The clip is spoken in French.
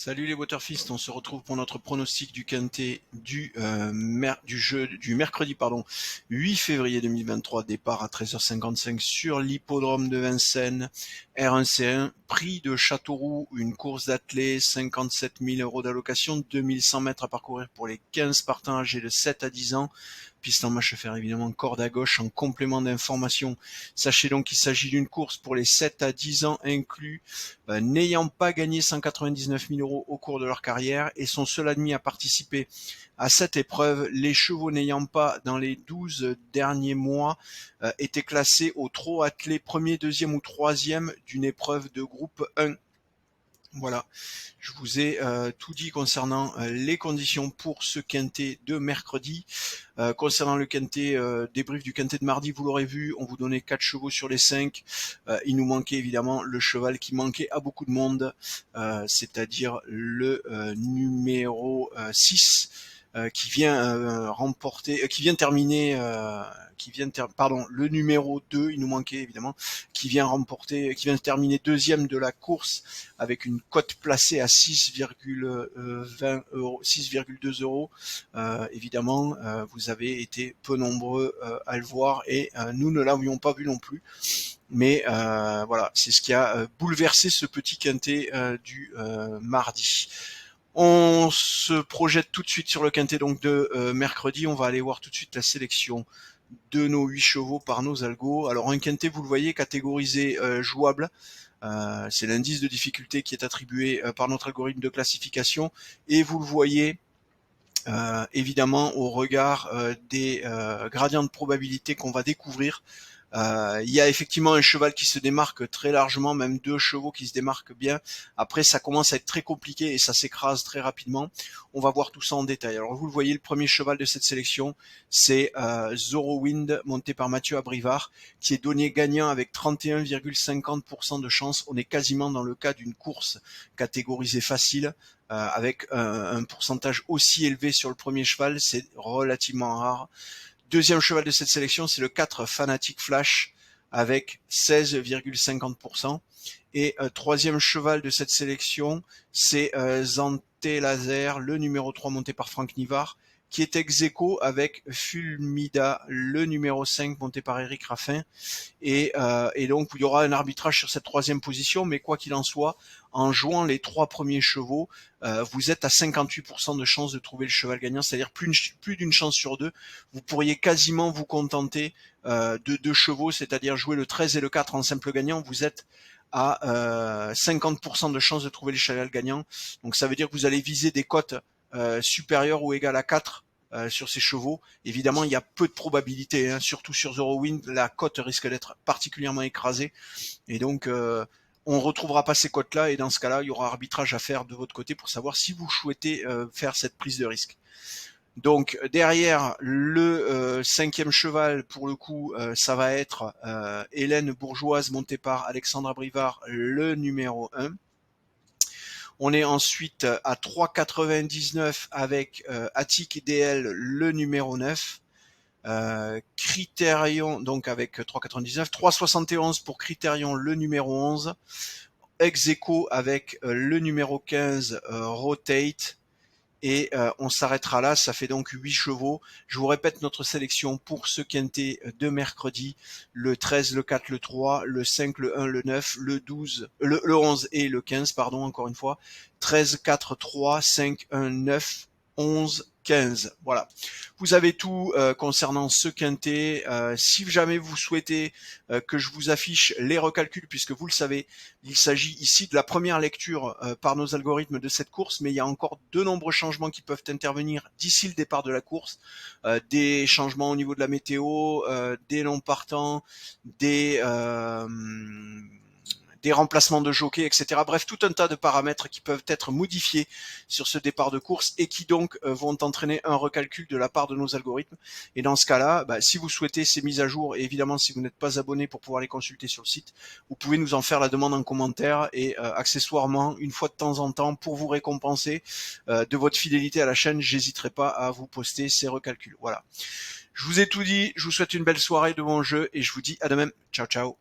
Salut les Waterfist, on se retrouve pour notre pronostic du quintet du mercredi 8 février 2023, départ à 13h55 sur l'hippodrome de Vincennes, R1C1, prix de Châteauroux, une course d'athlée, 57 000 € d'allocation, 2100 mètres à parcourir pour les 15 partants âgés de 7 à 10 ans. Piste en marche à faire évidemment corde à gauche. En complément d'information, sachez donc qu'il s'agit d'une course pour les 7 à 10 ans inclus, n'ayant pas gagné 199 000 € au cours de leur carrière et sont seuls admis à participer à cette épreuve. Les chevaux n'ayant pas dans les 12 derniers mois été classés au trot attelé premier, deuxième ou troisième d'une épreuve de groupe 1. Voilà, je vous ai tout dit concernant les conditions pour ce quintet de mercredi. Concernant le quintet, débrief du quintet de mardi, vous l'aurez vu, on vous donnait 4 chevaux sur les 5. Il nous manquait évidemment le cheval qui manquait à beaucoup de monde, c'est-à-dire le numéro 6. Qui vient terminer, le numéro 2, il nous manquait évidemment, qui vient terminer deuxième de la course avec une cote placée à 6,20 €, 6,2 €. Évidemment, vous avez été peu nombreux à le voir et nous ne l'avions pas vu non plus. Mais voilà, c'est ce qui a bouleversé ce petit quintet du mardi. On se projette tout de suite sur le quintet donc de mercredi. On va aller voir tout de suite la sélection de nos 8 chevaux par nos algos. Alors un quintet, vous le voyez, catégorisé jouable. C'est l'indice de difficulté qui est attribué par notre algorithme de classification. Et vous le voyez évidemment au regard des gradients de probabilité qu'on va découvrir. Il y a effectivement un cheval qui se démarque très largement, même 2 chevaux qui se démarquent bien. Après, ça commence à être très compliqué et ça s'écrase très rapidement. On va voir tout ça en détail. Alors vous le voyez, le premier cheval de cette sélection, c'est Zoro Wind, monté par Mathieu Abrivard, qui est donné gagnant avec 31,50% de chance. On est quasiment dans le cas d'une course catégorisée facile. Avec un pourcentage aussi élevé sur le premier cheval, c'est relativement rare. Deuxième cheval de cette sélection, c'est le 4 Fanatic Flash avec 16,50%. Et troisième cheval de cette sélection, c'est Zanté Laser, le numéro 3 monté par Franck Nivard, qui est ex-aequo avec Fulmida, le numéro 5 monté par Eric Raffin. Et donc il y aura un arbitrage sur cette troisième position, mais quoi qu'il en soit, en jouant les 3 premiers chevaux, vous êtes à 58% de chance de trouver le cheval gagnant, c'est-à-dire plus d'une chance sur 2. Vous pourriez quasiment vous contenter de 2 chevaux, c'est-à-dire jouer le 13 et le 4 en simple gagnant, vous êtes à 50% de chance de trouver le cheval gagnant. Donc ça veut dire que vous allez viser des cotes supérieures ou égales à 4 sur ces chevaux. Évidemment, il y a peu de probabilité, surtout sur Zero Wind, la cote risque d'être particulièrement écrasée. Et donc, on retrouvera pas ces cotes-là, et dans ce cas-là, il y aura arbitrage à faire de votre côté pour savoir si vous souhaitez faire cette prise de risque. Donc derrière le 5e cheval, pour le coup, ça va être Hélène Bourgeoise montée par Alexandre Abrivard, le numéro 1. On est ensuite à 3,99 avec Attic DL, le numéro 9. Critérion, donc avec 3,99. 3,71 pour Critérion, le numéro 11. Ex-aequo avec le numéro 15, Rotate. Et on s'arrêtera là, ça fait donc 8 chevaux. Je vous répète notre sélection pour ce quintet de mercredi: le 13, le 4, le 3, le 5, le 1, le 9, le 12, le 11 et le 15, pardon, encore une fois. 13, 4, 3, 5, 1, 9, 11, 15. Voilà. Vous avez tout concernant ce quintet. Si jamais vous souhaitez que je vous affiche les recalculs, puisque vous le savez, il s'agit ici de la première lecture par nos algorithmes de cette course, mais il y a encore de nombreux changements qui peuvent intervenir d'ici le départ de la course. Des changements au niveau de la météo, des non partants, des remplacements de jockeys, etc. Bref, tout un tas de paramètres qui peuvent être modifiés sur ce départ de course et qui donc vont entraîner un recalcul de la part de nos algorithmes. Et dans ce cas-là, si vous souhaitez ces mises à jour, et évidemment si vous n'êtes pas abonné pour pouvoir les consulter sur le site, vous pouvez nous en faire la demande en commentaire, et accessoirement, une fois de temps en temps, pour vous récompenser de votre fidélité à la chaîne, j'hésiterai pas à vous poster ces recalculs. Voilà. Je vous ai tout dit, je vous souhaite une belle soirée de bon jeu et je vous dis à demain. Ciao ciao.